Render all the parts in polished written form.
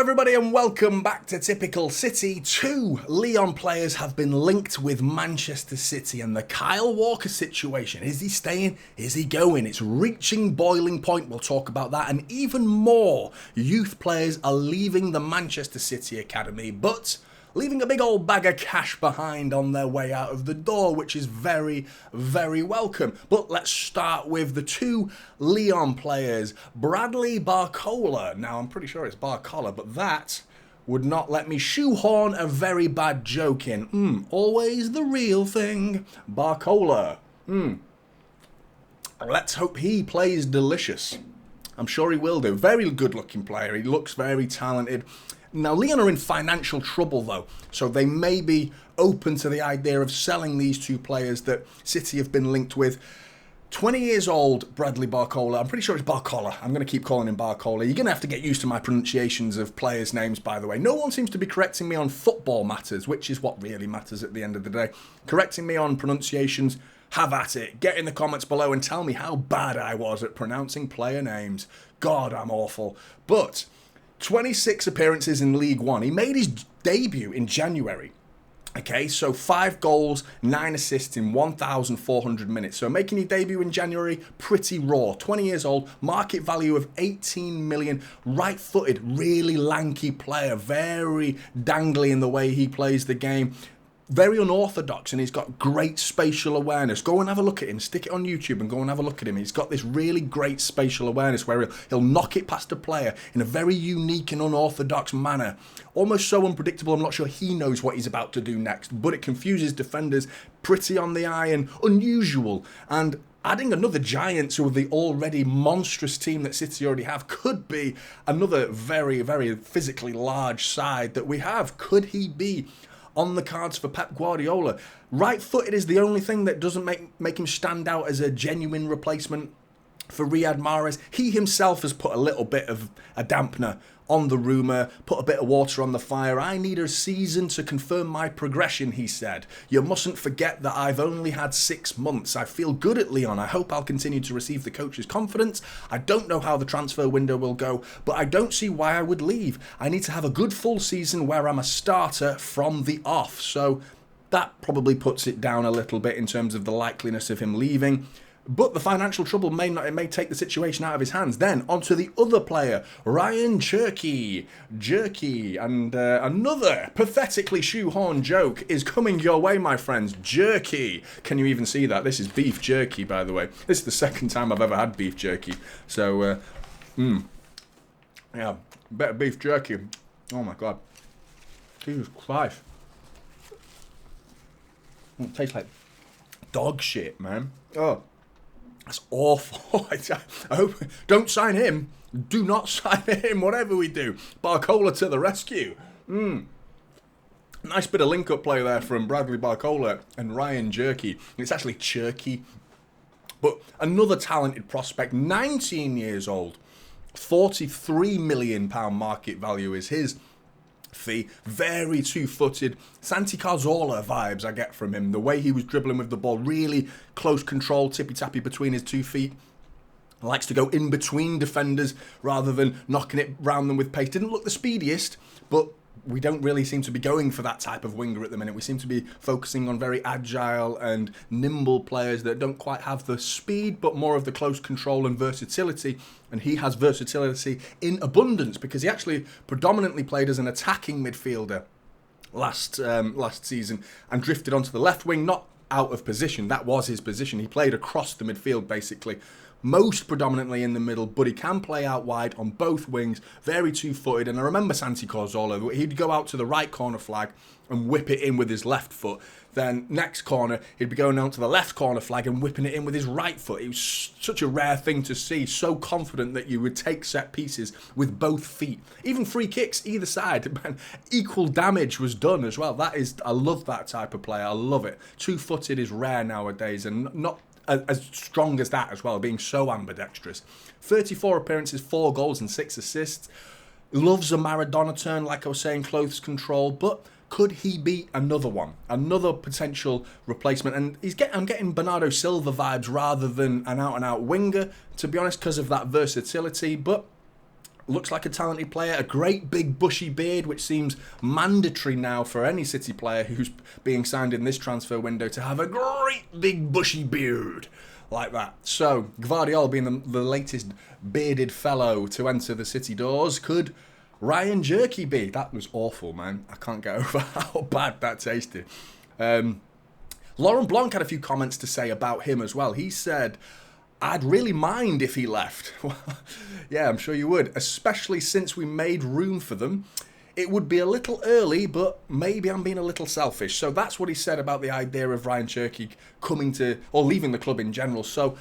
everybody and welcome back to Typical City. Two Lyon players have been linked with Manchester City and the Kyle Walker situation. Is he staying? Is he going? It's reaching boiling point. We'll talk about that, and even more youth players are leaving the Manchester City Academy, but leaving a big old bag of cash behind on their way out of the door, which is very, very welcome. But let's start with the two Lyon players, Bradley Barcola. Now, I'm pretty sure it's Barcola, but that would not let me shoehorn a very bad joke in. Always the real thing. Barcola. Let's hope he plays delicious. I'm sure he will do. Very good-looking player. He looks very talented. Now, Lyon are in financial trouble, though, so they may be open to the idea of selling these two players that City have been linked with. 20 years old, Bradley Barcola. I'm pretty sure it's Barcola. I'm going to keep calling him Barcola. You're going to have to get used to my pronunciations of players' names, by the way. No one seems to be correcting me on football matters, which is what really matters at the end of the day. Correcting me on pronunciations, have at it. Get in the comments below and tell me how bad I was at pronouncing player names. God, I'm awful. But 26 appearances in League One. He made his debut in January. Okay, so 5 goals, 9 assists in 1,400 minutes. So making your debut in January, pretty raw. 20 years old, market value of 18 million. Right-footed, really lanky player. Very dangly in the way he plays the game. Very unorthodox, and he's got great spatial awareness. Go and have a look at him. Stick it on YouTube and go and have a look at him. He's got this really great spatial awareness where he'll knock it past a player in a very unique and unorthodox manner. Almost so unpredictable, I'm not sure he knows what he's about to do next, but it confuses defenders. Pretty on the eye and unusual. And adding another giant to the already monstrous team that City already have could be another very, very physically large side that we have. Could he be on the cards for Pep Guardiola? Right-footed is the only thing that doesn't make him stand out as a genuine replacement for Riyad Mahrez. He himself has put a little bit of a dampener on the rumour, put a bit of water on the fire. I need a season to confirm my progression, he said. You mustn't forget that I've only had 6 months. I feel good at Lyon. I hope I'll continue to receive the coach's confidence. I don't know how the transfer window will go, but I don't see why I would leave. I need to have a good full season where I'm a starter from the off. So that probably puts it down a little bit in terms of the likeliness of him leaving. But the financial trouble may take the situation out of his hands. Then, onto the other player, Rayan Cherki. And another pathetically shoehorned joke is coming your way, my friends. Jerky. Can you even see that? This is beef jerky, by the way. This is the second time I've ever had beef jerky. So, yeah, better beef jerky. Oh, my God. Jesus Christ. It tastes like dog shit, man. Oh. That's awful. I hope. Don't sign him. Do not sign him, whatever we do. Barcola to the rescue. Nice bit of link-up play there from Bradley Barcola and Rayan Cherki. It's actually Cherki. But another talented prospect, 19 years old. £43 million market value is his fee. Very two-footed. Santi Cazorla vibes I get from him. The way he was dribbling with the ball, really close control, tippy-tappy between his 2 feet. Likes to go in between defenders rather than knocking it round them with pace. Didn't look the speediest, but we don't really seem to be going for that type of winger at the minute. We seem to be focusing on very agile and nimble players that don't quite have the speed, but more of the close control and versatility. And he has versatility in abundance because he actually predominantly played as an attacking midfielder last season and drifted onto the left wing, not out of position. That was his position. He played across the midfield, basically. Most predominantly in the middle, but he can play out wide on both wings, very two-footed. And I remember Santi Cazorla, he'd go out to the right corner flag and whip it in with his left foot. Then next corner, he'd be going down to the left corner flag and whipping it in with his right foot. It was such a rare thing to see, so confident that you would take set pieces with both feet. Even free kicks, either side, equal damage was done as well. I love that type of player, I love it. Two-footed is rare nowadays and not as strong as that as well, being so ambidextrous. 34 appearances, 4 goals and 6 assists. Loves a Maradona turn, like I was saying, close control, but could he be another one? Another potential replacement? And I'm getting Bernardo Silva vibes rather than an out-and-out winger, to be honest, because of that versatility, but Looks like a talented player, a great big bushy beard, which seems mandatory now for any City player who's being signed in this transfer window to have a great big bushy beard like that. So, Guardiola being the latest bearded fellow to enter the City doors, could Ryan Cherki be? That was awful, man. I can't get over how bad that tasted. Laurent Blanc had a few comments to say about him as well. He said, I'd really mind if he left. Yeah, I'm sure you would, especially since we made room for them. It would be a little early, but maybe I'm being a little selfish. So that's what he said about the idea of Ryan Cherki coming to, or leaving the club in general. So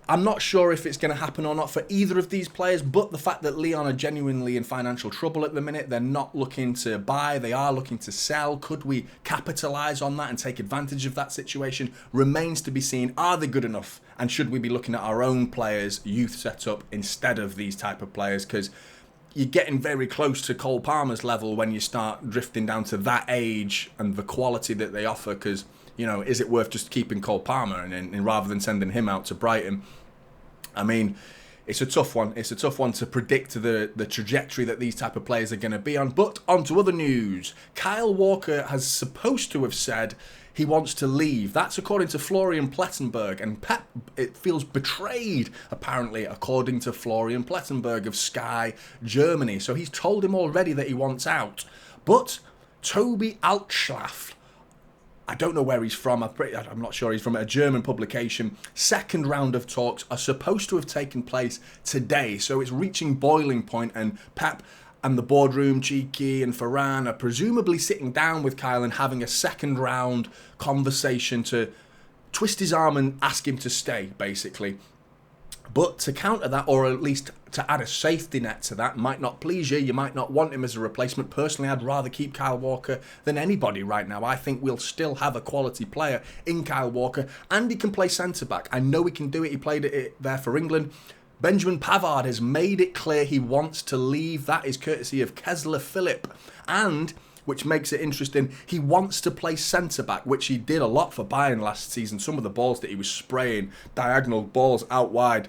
I'm not sure if it's going to happen or not for either of these players, but the fact that Lyon are genuinely in financial trouble at the minute, they're not looking to buy, they are looking to sell. Could we capitalise on that and take advantage of that situation? Remains to be seen. Are they good enough? And should we be looking at our own players' youth setup instead of these type of players? Because you're getting very close to Cole Palmer's level when you start drifting down to that age and the quality that they offer. Because, you know, is it worth just keeping Cole Palmer and rather than sending him out to Brighton? I mean, it's a tough one. It's a tough one to predict the trajectory that these type of players are going to be on. But on to other news. Kyle Walker has supposed to have said he wants to leave. That's according to Florian Plettenberg. And Pep, it feels betrayed, apparently, according to Florian Plettenberg of Sky Germany. So he's told him already that he wants out. But Toby Altschlaf, I don't know where he's from. I'm not sure. He's from a German publication. Second round of talks are supposed to have taken place today. So it's reaching boiling point, and Pep and the boardroom, Cherki and Varane, are presumably sitting down with Kyle and having a second round conversation to twist his arm and ask him to stay, basically. But to counter that, or at least to add a safety net to that, might not please you. You might not want him as a replacement. Personally, I'd rather keep Kyle Walker than anybody right now. I think we'll still have a quality player in Kyle Walker, and he can play centre-back. I know he can do it. He played it there for England. Benjamin Pavard has made it clear he wants to leave. That is courtesy of Kessler Philip. And, which makes it interesting, he wants to play centre-back, which he did a lot for Bayern last season. Some of the balls that he was spraying, diagonal balls out wide.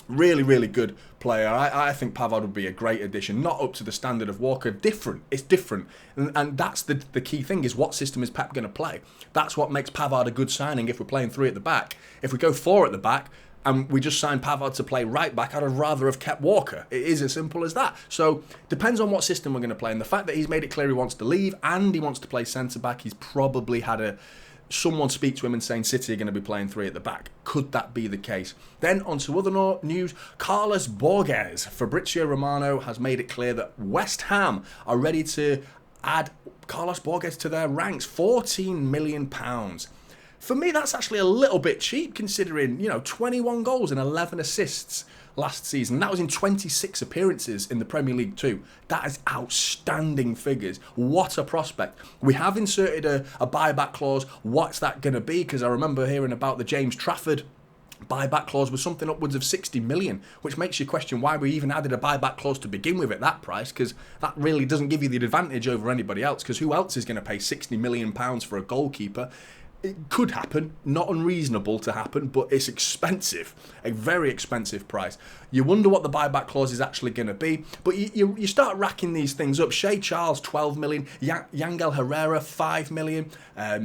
Really, really good player. I think Pavard would be a great addition. Not up to the standard of Walker. Different. It's different. And that's the key thing, is what system is Pep going to play? That's what makes Pavard a good signing if we're playing 3 at the back. If we go 4 at the back and we just sign Pavard to play right back, I'd have rather have kept Walker. It is as simple as that. So, depends on what system we're going to play. And the fact that he's made it clear he wants to leave and he wants to play centre-back, he's probably had someone speak to him and saying City are going to be playing 3 at the back. Could that be the case? Then on to other news. Carlos Borges. Fabrizio Romano has made it clear that West Ham are ready to add Carlos Borges to their ranks. £14 million. For me, that's actually a little bit cheap, considering, 21 goals and 11 assists last season. That was in 26 appearances in the Premier League too. That is outstanding figures. What a prospect. We have inserted a buyback clause. What's that going to be? Because I remember hearing about the James Trafford buyback clause was something upwards of 60 million, which makes you question why we even added a buyback clause to begin with at that price, because that really doesn't give you the advantage over anybody else, because who else is going to pay 60 million pounds for a goalkeeper? It could happen, not unreasonable to happen, but it's expensive, a very expensive price. You wonder what the buyback clause is actually going to be, but you start racking these things up. Shea Charles, 12 million, Yangel Herrera, 5 million,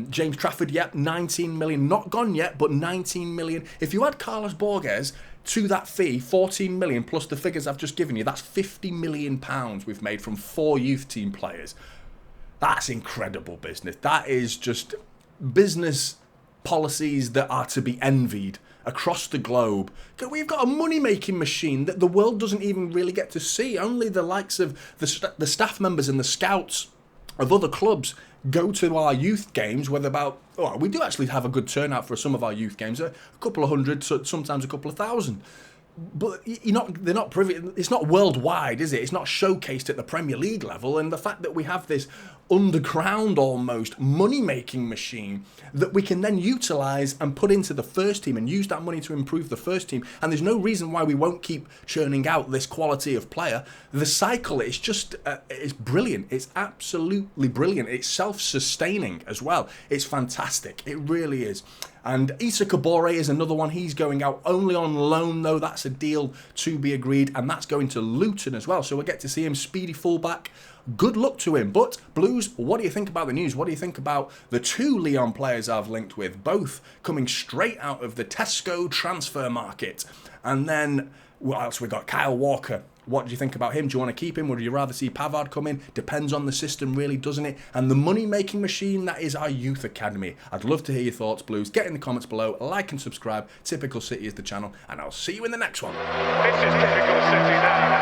James Trafford, 19 million, not gone yet, but 19 million. If you add Carlos Borges to that fee, 14 million, plus the figures I've just given you, that's 50 million pounds we've made from 4 youth team players. That's incredible business. That is just business policies that are to be envied across the globe. We've got a money-making machine that the world doesn't even really get to see. Only the likes of the staff members and the scouts of other clubs go to our youth games, we do actually have a good turnout for some of our youth games, a couple of hundred, sometimes a couple of thousand. But they're not privy. It's not worldwide, is it? It's not showcased at the Premier League level. And the fact that we have this underground almost money-making machine that we can then utilise and put into the first team and use that money to improve the first team. And there's no reason why we won't keep churning out this quality of player. The cycle is just, it's brilliant. It's absolutely brilliant. It's self-sustaining as well. It's fantastic. It really is. And Issa Kabore is another one. He's going out only on loan, though. That's a deal to be agreed, and that's going to Luton as well. So we'll get to see him, speedy fullback. Good luck to him. But, Blues, what do you think about the news? What do you think about the 2 Lyon players I've linked with, both coming straight out of the Tesco transfer market? And then, what else we got? Kyle Walker. What do you think about him? Do you want to keep him? Or would you rather see Pavard come in? Depends on the system, really, doesn't it? And the money-making machine, that is our youth academy. I'd love to hear your thoughts, Blues. Get in the comments below, like and subscribe. Typical City is the channel, and I'll see you in the next one. This is Typical City now.